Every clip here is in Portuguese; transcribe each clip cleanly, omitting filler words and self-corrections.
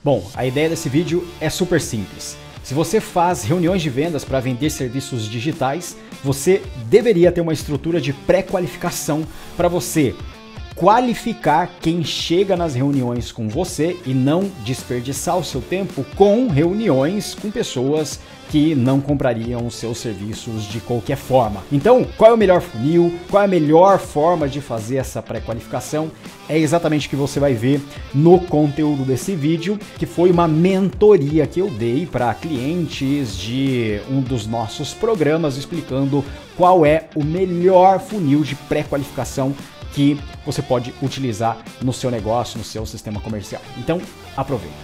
Bom, a ideia desse vídeo é super simples. Se você faz reuniões de vendas para vender serviços digitais, você deveria ter uma estrutura de pré-qualificação para você qualificar quem chega nas reuniões com você e não desperdiçar o seu tempo com reuniões com pessoas que não comprariam os seus serviços de qualquer forma. Então, qual é o melhor funil? Qual é a melhor forma de fazer essa pré-qualificação? É exatamente o que você vai ver no conteúdo desse vídeo, que foi uma mentoria que eu dei para clientes de um dos nossos programas, explicando qual é o melhor funil de pré-qualificação que você pode utilizar no seu negócio, no seu sistema comercial. Então, aproveita.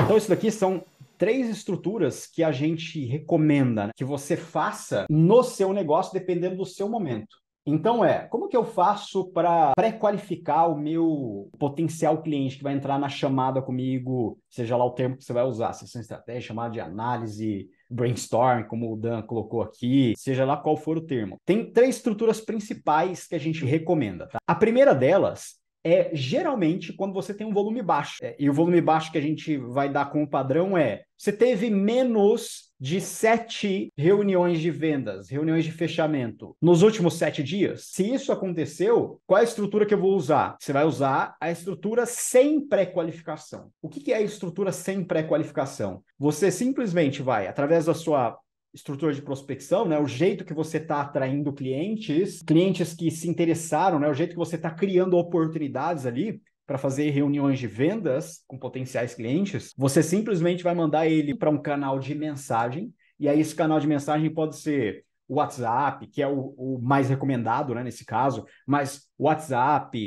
Então, isso daqui são 3 estruturas que a gente recomenda, né, que você faça no seu negócio, dependendo do seu momento. Então como que eu faço para pré-qualificar o meu potencial cliente que vai entrar na chamada comigo, seja lá o termo que você vai usar, sessão de estratégia, chamada de análise, brainstorm, como o Dan colocou aqui, seja lá qual for o termo. Tem 3 estruturas principais que a gente recomenda, tá? A primeira delas é geralmente quando você tem um volume baixo. E o volume baixo que a gente vai dar como padrão você teve menos de 7 reuniões de vendas, reuniões de fechamento nos últimos 7 dias. Se isso aconteceu, qual é a estrutura que eu vou usar? Você vai usar a estrutura sem pré-qualificação. O que é a estrutura sem pré-qualificação? Você simplesmente vai, através da sua estrutura de prospecção, né? O jeito que você está atraindo clientes que se interessaram, né? O jeito que você está criando oportunidades ali para fazer reuniões de vendas com potenciais clientes, você simplesmente vai mandar ele para um canal de mensagem, e aí esse canal de mensagem pode ser o WhatsApp, que é o mais recomendado, né, nesse caso, mas WhatsApp,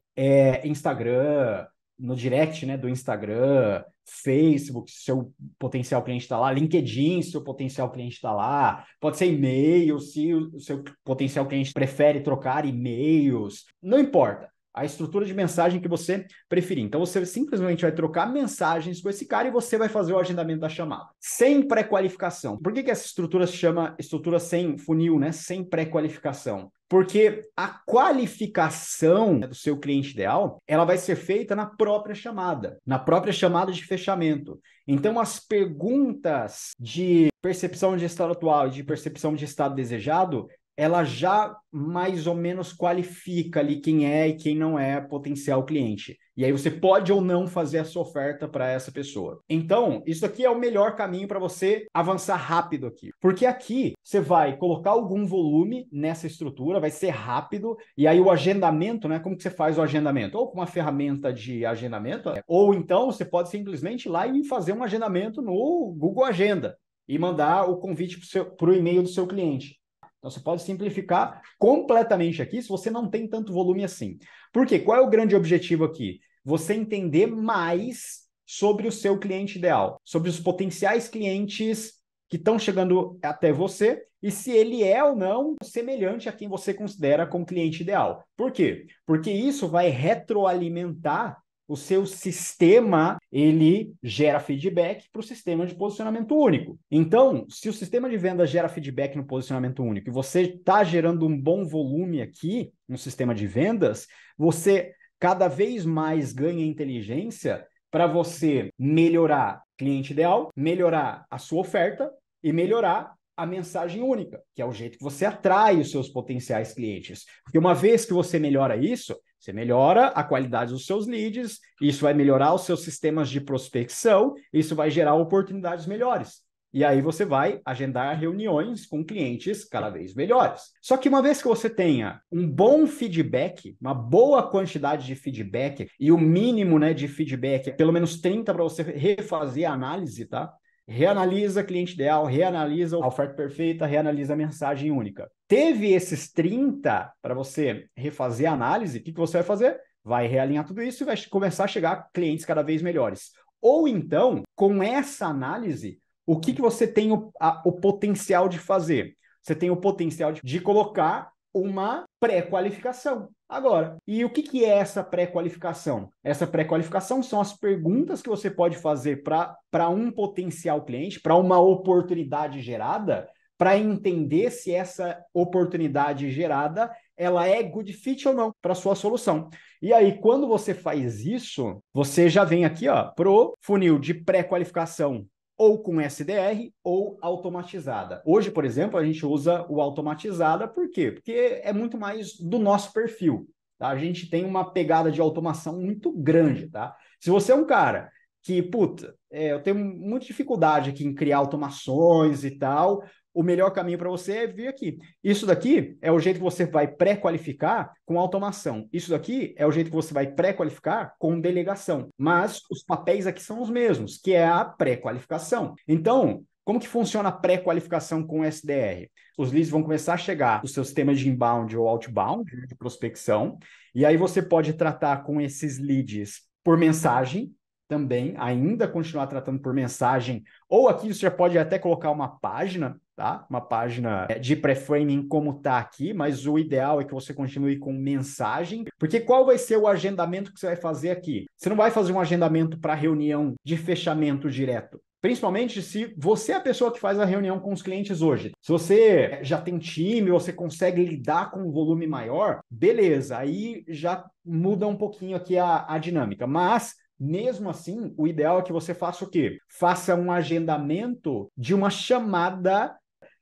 Instagram, no direct, né, do Instagram, Facebook, se seu potencial cliente está lá, LinkedIn, se seu potencial cliente está lá, pode ser e-mail, se o seu potencial cliente prefere trocar e-mails, não importa. A estrutura de mensagem que você preferir. Então, você simplesmente vai trocar mensagens com esse cara e você vai fazer o agendamento da chamada. Sem pré-qualificação. Por que essa estrutura se chama estrutura sem funil, né? Sem pré-qualificação? Porque a qualificação do seu cliente ideal, ela vai ser feita na própria chamada de fechamento. Então, as perguntas de percepção de estado atual e de percepção de estado desejado, ela já mais ou menos qualifica ali quem é e quem não é potencial cliente. E aí você pode ou não fazer essa oferta para essa pessoa. Então, isso aqui é o melhor caminho para você avançar rápido aqui. Porque aqui você vai colocar algum volume nessa estrutura, vai ser rápido, e aí o agendamento, né? Como que você faz o agendamento? Ou com uma ferramenta de agendamento, ou então você pode simplesmente ir lá e fazer um agendamento no Google Agenda e mandar o convite para o e-mail do seu cliente. Então, você pode simplificar completamente aqui se você não tem tanto volume assim. Por quê? Qual é o grande objetivo aqui? Você entender mais sobre o seu cliente ideal, sobre os potenciais clientes que estão chegando até você e se ele é ou não semelhante a quem você considera como cliente ideal. Por quê? Porque isso vai retroalimentar o seu sistema, ele gera feedback para o sistema de posicionamento único. Então, se o sistema de venda gera feedback no posicionamento único e você está gerando um bom volume aqui no sistema de vendas, você cada vez mais ganha inteligência para você melhorar o cliente ideal, melhorar a sua oferta e melhorar a mensagem única, que é o jeito que você atrai os seus potenciais clientes. Porque uma vez que você melhora isso, você melhora a qualidade dos seus leads, isso vai melhorar os seus sistemas de prospecção, isso vai gerar oportunidades melhores. E aí você vai agendar reuniões com clientes cada vez melhores. Só que uma vez que você tenha um bom feedback, uma boa quantidade de feedback, e o mínimo, né, de feedback, pelo menos 30 para você refazer a análise, tá? Reanalisa cliente ideal, reanalisa a oferta perfeita, reanalisa a mensagem única. Teve esses 30 para você refazer a análise, o que você vai fazer? Vai realinhar tudo isso e vai começar a chegar clientes cada vez melhores. Ou então, com essa análise, o que você tem o potencial de fazer? Você tem o potencial de colocar uma pré-qualificação. Agora, e o que é essa pré-qualificação? Essa pré-qualificação são as perguntas que você pode fazer para um potencial cliente, para uma oportunidade gerada, para entender se essa oportunidade gerada ela é good fit ou não para a sua solução. E aí, quando você faz isso, você já vem aqui, ó, pro funil de pré-qualificação ou com SDR ou automatizada. Hoje, por exemplo, a gente usa o automatizada, por quê? Porque é muito mais do nosso perfil, tá? A gente tem uma pegada de automação muito grande, tá? Se você é um cara que, puta, eu tenho muita dificuldade aqui em criar automações e tal, o melhor caminho para você é vir aqui. Isso daqui é o jeito que você vai pré-qualificar com automação. Isso daqui é o jeito que você vai pré-qualificar com delegação. Mas os papéis aqui são os mesmos, que é a pré-qualificação. Então, como que funciona a pré-qualificação com SDR? Os leads vão começar a chegar no seu sistema de inbound ou outbound, de prospecção, e aí você pode tratar com esses leads por mensagem, também, ainda continuar tratando por mensagem, ou aqui você já pode até colocar uma página, tá? Uma página de pré-framing como tá aqui, mas o ideal é que você continue com mensagem, porque qual vai ser o agendamento que você vai fazer aqui? Você não vai fazer um agendamento para reunião de fechamento direto. Principalmente se você é a pessoa que faz a reunião com os clientes hoje. Se você já tem time, você consegue lidar com um volume maior, beleza, aí já muda um pouquinho aqui a dinâmica. Mas mesmo assim, o ideal é que você faça o quê? Faça um agendamento de uma chamada,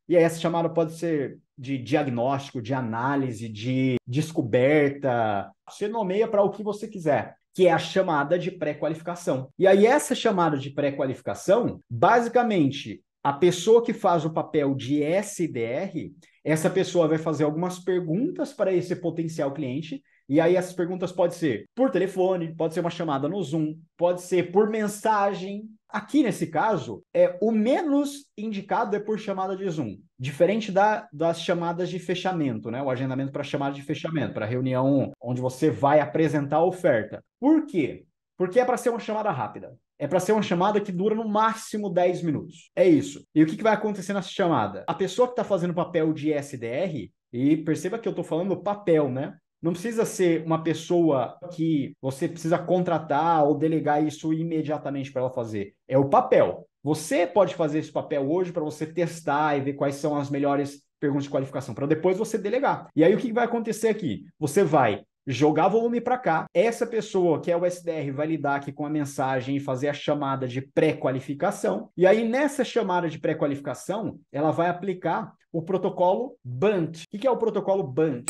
e aí essa chamada pode ser de diagnóstico, de análise, de descoberta. Você nomeia para o que você quiser, que é a chamada de pré-qualificação. E aí essa chamada de pré-qualificação, basicamente, a pessoa que faz o papel de SDR, essa pessoa vai fazer algumas perguntas para esse potencial cliente. E aí essas perguntas podem ser por telefone, pode ser uma chamada no Zoom, pode ser por mensagem. Aqui nesse caso, o menos indicado é por chamada de Zoom, diferente das chamadas de fechamento, né? O agendamento para chamada de fechamento, para reunião onde você vai apresentar a oferta. Por quê? Porque é para ser uma chamada rápida. É para ser uma chamada que dura no máximo 10 minutos. É isso. E o que vai acontecer nessa chamada? A pessoa que está fazendo o papel de SDR, e perceba que eu estou falando papel, né? Não precisa ser uma pessoa que você precisa contratar ou delegar isso imediatamente para ela fazer. É o papel. Você pode fazer esse papel hoje para você testar e ver quais são as melhores perguntas de qualificação, para depois você delegar. E aí o que vai acontecer aqui? Você vai jogar volume para cá. Essa pessoa, que é o SDR, vai lidar aqui com a mensagem e fazer a chamada de pré-qualificação. E aí, nessa chamada de pré-qualificação, ela vai aplicar o protocolo BUNT. O que é o protocolo BUNT?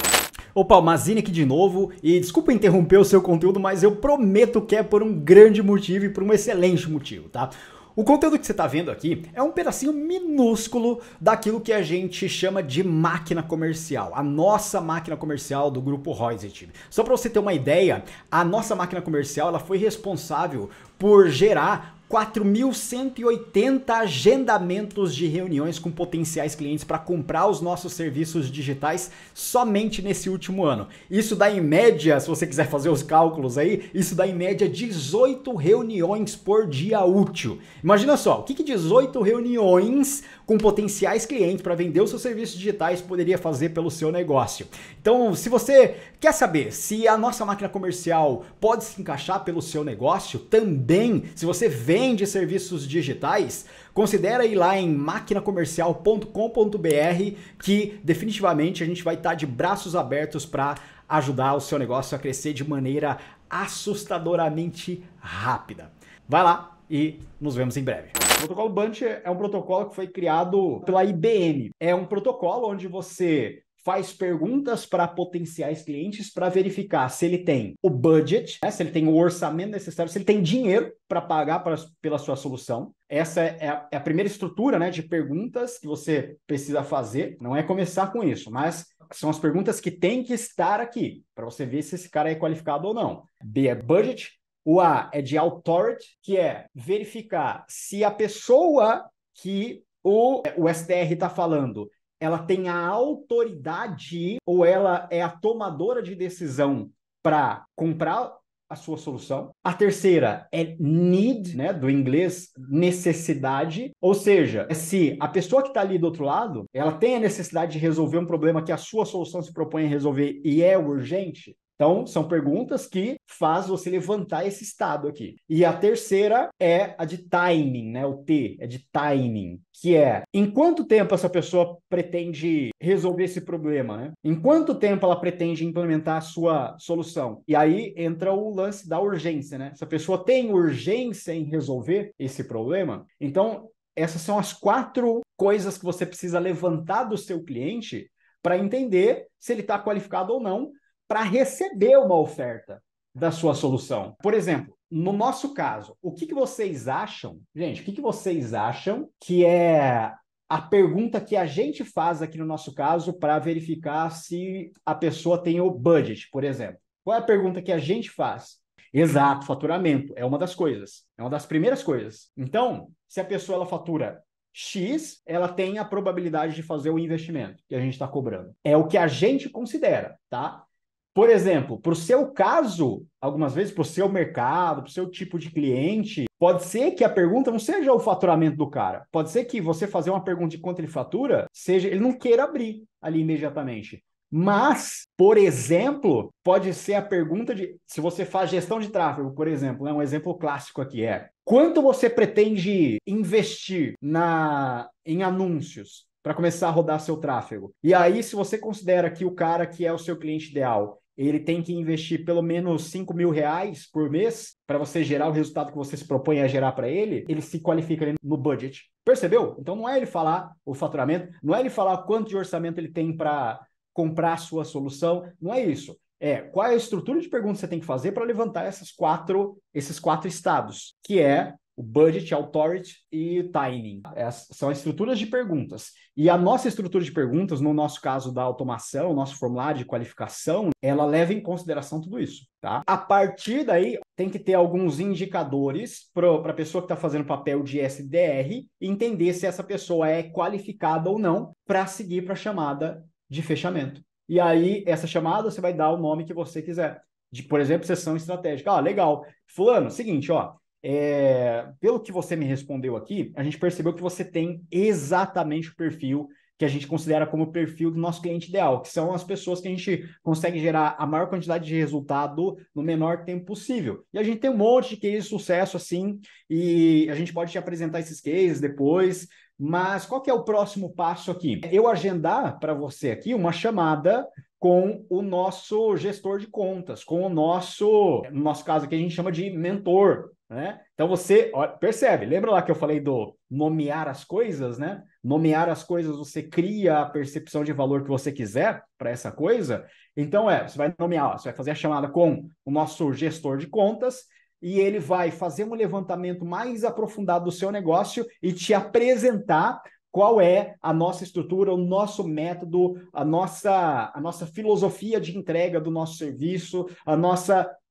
Opa, Mazini aqui de novo, e desculpa interromper o seu conteúdo, mas eu prometo que é por um grande motivo e por um excelente motivo, tá? O conteúdo que você está vendo aqui é um pedacinho minúsculo daquilo que a gente chama de máquina comercial, a nossa máquina comercial do grupo Royset. Só para você ter uma ideia, a nossa máquina comercial ela foi responsável por gerar 4.180 agendamentos de reuniões com potenciais clientes para comprar os nossos serviços digitais somente nesse último ano. Isso dá em média, se você quiser fazer os cálculos aí, isso dá em média 18 reuniões por dia útil. Imagina só, o que 18 reuniões com potenciais clientes para vender os seus serviços digitais poderia fazer pelo seu negócio. Então, se você quer saber se a nossa máquina comercial pode se encaixar pelo seu negócio, também, se você vende serviços digitais, considera ir lá em maquinacomercial.com.br que definitivamente a gente vai estar de braços abertos para ajudar o seu negócio a crescer de maneira assustadoramente rápida. Vai lá e nos vemos em breve. O protocolo BUNT é um protocolo que foi criado pela IBM. É um protocolo onde você faz perguntas para potenciais clientes para verificar se ele tem o budget, né, se ele tem o orçamento necessário, se ele tem dinheiro para pagar pela sua solução. Essa é a primeira estrutura, né, de perguntas que você precisa fazer. Não é começar com isso, mas são as perguntas que têm que estar aqui para você ver se esse cara é qualificado ou não. B é budget. O A é de authority, que é verificar se a pessoa que o SDR está falando, ela tem a autoridade ou ela é a tomadora de decisão para comprar a sua solução. A terceira é need, né, do inglês necessidade, ou seja, se a pessoa que está ali do outro lado, ela tem a necessidade de resolver um problema que a sua solução se propõe a resolver e é urgente. Então, são perguntas que faz você levantar esse estado aqui. E a terceira é a de timing, né? O T é de timing, que é em quanto tempo essa pessoa pretende resolver esse problema, né? Em quanto tempo ela pretende implementar a sua solução? E aí entra o lance da urgência, né? Se a pessoa tem urgência em resolver esse problema, então essas são as 4 coisas que você precisa levantar do seu cliente para entender se ele está qualificado ou não para receber uma oferta da sua solução. Por exemplo, no nosso caso, o que vocês acham, gente, o que vocês acham que é a pergunta que a gente faz aqui no nosso caso para verificar se a pessoa tem o budget, por exemplo? Qual é a pergunta que a gente faz? Exato, faturamento é uma das coisas, é uma das primeiras coisas. Então, se a pessoa ela fatura X, ela tem a probabilidade de fazer o investimento que a gente está cobrando. É o que a gente considera, tá? Por exemplo, para o seu caso, algumas vezes, para o seu mercado, para o seu tipo de cliente, pode ser que a pergunta não seja o faturamento do cara. Pode ser que você fazer uma pergunta de quanto ele fatura, seja ele não queira abrir ali imediatamente. Mas, por exemplo, pode ser a pergunta de se você faz gestão de tráfego, por exemplo, né? Um exemplo clássico aqui é quanto você pretende investir em anúncios para começar a rodar seu tráfego? E aí, se você considera que o cara que é o seu cliente ideal, ele tem que investir pelo menos R$ 5.000 por mês para você gerar o resultado que você se propõe a gerar para ele, ele se qualifica ali no budget. Percebeu? Então não é ele falar o faturamento, não é ele falar quanto de orçamento ele tem para comprar a sua solução, não é isso. É qual é a estrutura de perguntas que você tem que fazer para levantar esses quatro estados, que é o budget, authority e timing. São as estruturas de perguntas. E a nossa estrutura de perguntas, no nosso caso da automação, nosso formulário de qualificação, ela leva em consideração tudo isso, tá? A partir daí, tem que ter alguns indicadores para a pessoa que está fazendo papel de SDR entender se essa pessoa é qualificada ou não para seguir para a chamada de fechamento. E aí, essa chamada, você vai dar o nome que você quiser. Por exemplo, sessão estratégica. Ah, legal. Fulano, seguinte, ó. Pelo que você me respondeu aqui, a gente percebeu que você tem exatamente o perfil que a gente considera como o perfil do nosso cliente ideal, que são as pessoas que a gente consegue gerar a maior quantidade de resultado no menor tempo possível. E a gente tem um monte de cases de sucesso assim, e a gente pode te apresentar esses cases depois, mas qual que é o próximo passo aqui? Eu agendar para você aqui uma chamada com o nosso gestor de contas, com o no nosso caso aqui a gente chama de mentor, né? Então você percebe, lembra lá que eu falei do nomear as coisas, né? Nomear as coisas, você cria a percepção de valor que você quiser para essa coisa. Então você vai nomear, você vai fazer a chamada com o nosso gestor de contas e ele vai fazer um levantamento mais aprofundado do seu negócio e te apresentar qual é a nossa estrutura, o nosso método, a nossa filosofia de entrega do nosso serviço,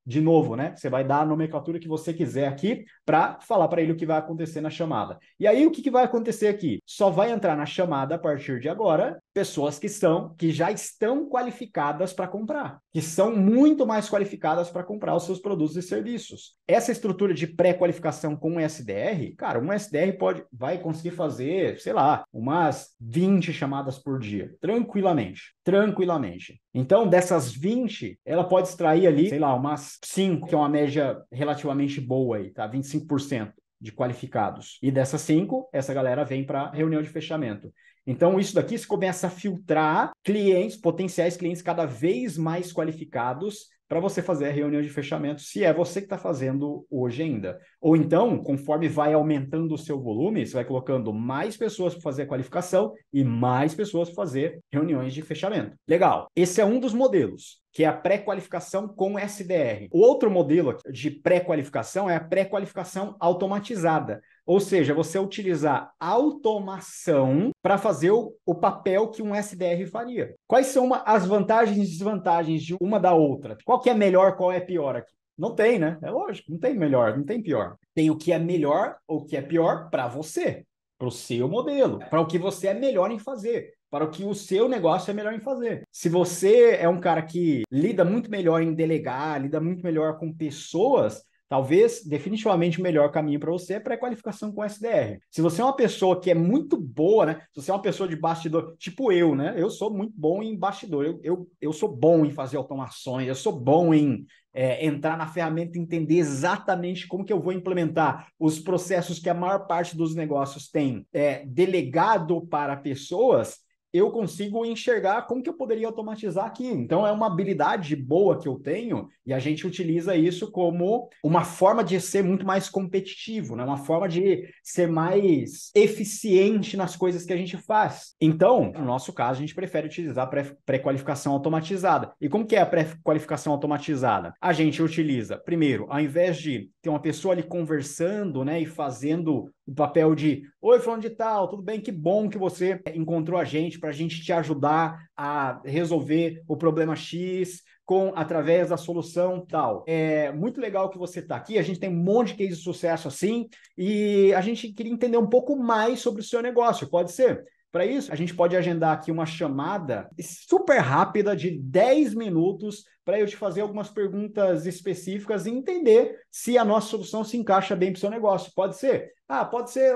de novo, né? Você vai dar a nomenclatura que você quiser aqui para falar para ele o que vai acontecer na chamada. E aí, o que vai acontecer aqui? Só vai entrar na chamada a partir de agora pessoas que já estão qualificadas para comprar, que são muito mais qualificadas para comprar os seus produtos e serviços. Essa estrutura de pré-qualificação com um SDR, cara, um SDR vai conseguir fazer, sei lá, umas 20 chamadas por dia, tranquilamente. Então, dessas 20, ela pode extrair ali, sei lá, umas 5, que é uma média relativamente boa aí, tá? 25% de qualificados. E dessas 5, essa galera vem para reunião de fechamento. Então, isso daqui se começa a filtrar potenciais clientes cada vez mais qualificados para você fazer a reunião de fechamento, se é você que está fazendo hoje ainda. Ou então, conforme vai aumentando o seu volume, você vai colocando mais pessoas para fazer a qualificação e mais pessoas para fazer reuniões de fechamento. Legal. Esse é um dos modelos, que é a pré-qualificação com SDR. O outro modelo de pré-qualificação é a pré-qualificação automatizada. Ou seja, você utilizar automação para fazer o papel que um SDR faria. Quais são as vantagens e desvantagens de uma da outra? Qual que é melhor, qual é pior aqui? Não tem, né? É lógico, não tem melhor, não tem pior. Tem o que é melhor ou o que é pior para você, para o seu modelo, para o que você é melhor em fazer, para o que o seu negócio é melhor em fazer. Se você é um cara que lida muito melhor em delegar, lida muito melhor com pessoas, talvez definitivamente o melhor caminho para você é pré-qualificação com SDR. Se você é uma pessoa que é muito boa, né? Se você é uma pessoa de bastidor, tipo eu, né? Eu sou muito bom em bastidor, eu sou bom em fazer automações, eu sou bom em entrar na ferramenta e entender exatamente como que eu vou implementar os processos que a maior parte dos negócios tem delegado para pessoas. Eu consigo enxergar como que eu poderia automatizar aqui. Então, é uma habilidade boa que eu tenho e a gente utiliza isso como uma forma de ser muito mais competitivo, né? Uma forma de ser mais eficiente nas coisas que a gente faz. Então, no nosso caso, a gente prefere utilizar pré-qualificação automatizada. E como que é a pré-qualificação automatizada? A gente utiliza, primeiro, ao invés de ter uma pessoa ali conversando, né, e fazendo o papel de: oi, fulano de tal, tudo bem? Que bom que você encontrou a gente para a gente te ajudar a resolver o problema X através da solução tal. É muito legal que você está aqui, a gente tem um monte de case de sucesso assim, e a gente queria entender um pouco mais sobre o seu negócio, pode ser? Para isso, a gente pode agendar aqui uma chamada super rápida de 10 minutos para eu te fazer algumas perguntas específicas e entender se a nossa solução se encaixa bem para o seu negócio. Pode ser? Ah, pode ser.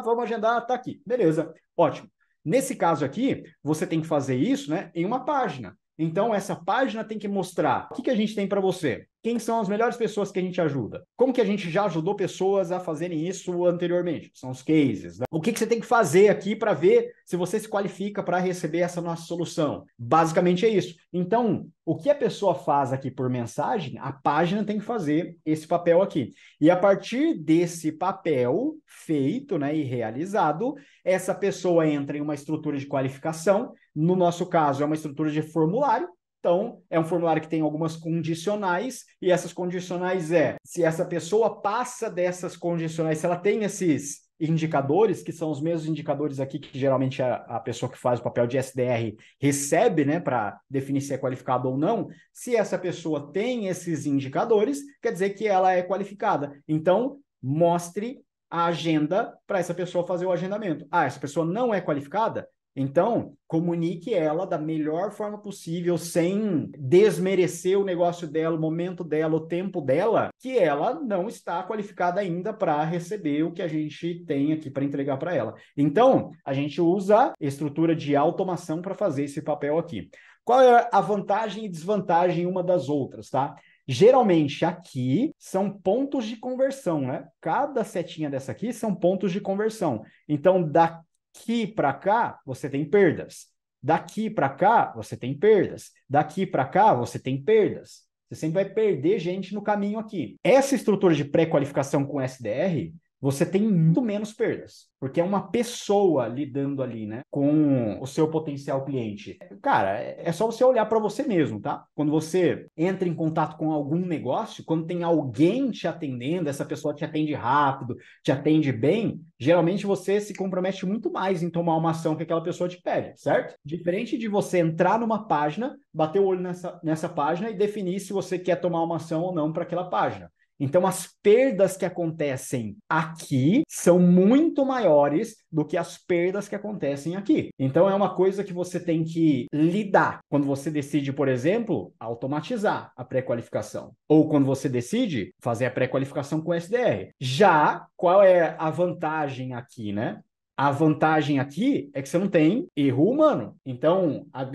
Vamos agendar, tá aqui. Beleza, ótimo. Nesse caso aqui, você tem que fazer isso, né, em uma página. Então, essa página tem que mostrar o que a gente tem para você. Quem são as melhores pessoas que a gente ajuda? Como que a gente já ajudou pessoas a fazerem isso anteriormente? São os cases, né? O que você tem que fazer aqui para ver se você se qualifica para receber essa nossa solução? Basicamente é isso. Então, o que a pessoa faz aqui por mensagem, a página tem que fazer esse papel aqui. E a partir desse papel feito, né, e realizado, essa pessoa entra em uma estrutura de qualificação. No nosso caso, é uma estrutura de formulário. Então, é um formulário que tem algumas condicionais, e essas condicionais se essa pessoa passa dessas condicionais, se ela tem esses indicadores, que são os mesmos indicadores aqui que geralmente a pessoa que faz o papel de SDR recebe, né, para definir se é qualificado ou não. Se essa pessoa tem esses indicadores, quer dizer que ela é qualificada. Então, mostre a agenda para essa pessoa fazer o agendamento. Ah, essa pessoa não é qualificada? Então, comunique ela da melhor forma possível, sem desmerecer o negócio dela, o momento dela, o tempo dela, que ela não está qualificada ainda para receber o que a gente tem aqui para entregar para ela. Então, a gente usa estrutura de automação para fazer esse papel aqui. Qual é a vantagem e desvantagem uma das outras, tá? Geralmente aqui são pontos de conversão, né? Cada setinha dessa aqui são pontos de conversão. Então, daqui para cá, você tem perdas. Daqui para cá, você tem perdas. Daqui para cá, você tem perdas. Você sempre vai perder gente no caminho aqui. Essa estrutura de pré-qualificação com SDR, você tem muito menos perdas, porque é uma pessoa lidando ali, né, com o seu potencial cliente. Cara, é só você olhar para você mesmo, tá? Quando você entra em contato com algum negócio, quando tem alguém te atendendo, essa pessoa te atende rápido, te atende bem, geralmente você se compromete muito mais em tomar uma ação que aquela pessoa te pede, certo? Diferente de você entrar numa página, bater o olho nessa página e definir se você quer tomar uma ação ou não para aquela página. Então, as perdas que acontecem aqui são muito maiores do que as perdas que acontecem aqui. Então, é uma coisa que você tem que lidar quando você decide, por exemplo, automatizar a pré-qualificação. Ou quando você decide fazer a pré-qualificação com SDR. Já, qual é a vantagem aqui, né? A vantagem aqui é que você não tem erro humano. Então, o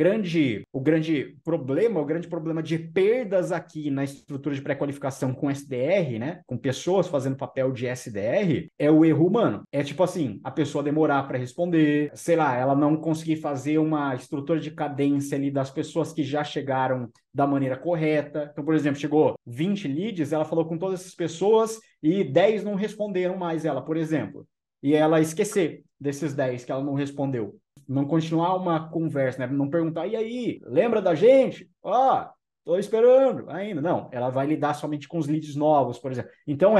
grande problema de perdas aqui na estrutura de pré-qualificação com SDR, né, com pessoas fazendo papel de SDR, é o erro humano. É tipo assim, a pessoa demorar para responder, sei lá, ela não conseguir fazer uma estrutura de cadência ali das pessoas que já chegaram da maneira correta. Então, por exemplo, chegou 20 leads, ela falou com todas essas pessoas e 10 não responderam mais ela, por exemplo. E ela esquecer desses 10 que ela não respondeu. Não continuar uma conversa, né? Não perguntar: e aí, lembra da gente? Ó, tô esperando ainda. Não, ela vai lidar somente com os leads novos, por exemplo. Então,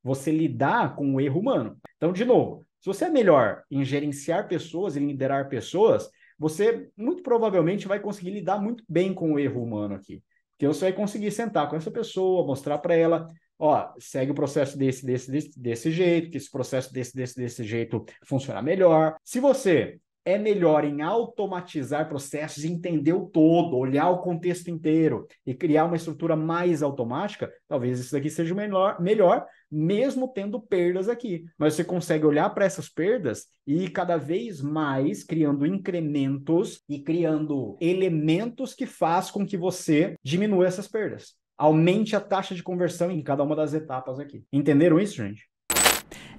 você lidar com o erro humano. Então, de novo, se você é melhor em gerenciar pessoas e liderar pessoas, você muito provavelmente vai conseguir lidar muito bem com o erro humano aqui. Porque você vai conseguir sentar com essa pessoa, mostrar para ela: ó, segue o processo desse jeito, que esse processo desse jeito funciona melhor. Se você é melhor em automatizar processos, entender o todo, olhar o contexto inteiro e criar uma estrutura mais automática, talvez isso daqui seja melhor, mesmo tendo perdas aqui. Mas você consegue olhar para essas perdas e ir cada vez mais criando incrementos e criando elementos que faz com que você diminua essas perdas. Aumente a taxa de conversão em cada uma das etapas aqui. Entenderam isso, gente?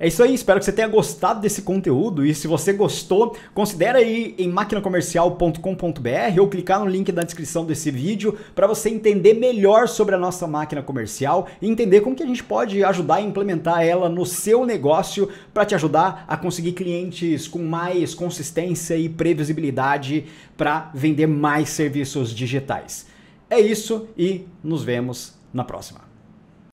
É isso aí, espero que você tenha gostado desse conteúdo e se você gostou, considere ir em maquinacomercial.com.br ou clicar no link da descrição desse vídeo para você entender melhor sobre a nossa máquina comercial e entender como que a gente pode ajudar a implementar ela no seu negócio para te ajudar a conseguir clientes com mais consistência e previsibilidade para vender mais serviços digitais. É isso e nos vemos na próxima.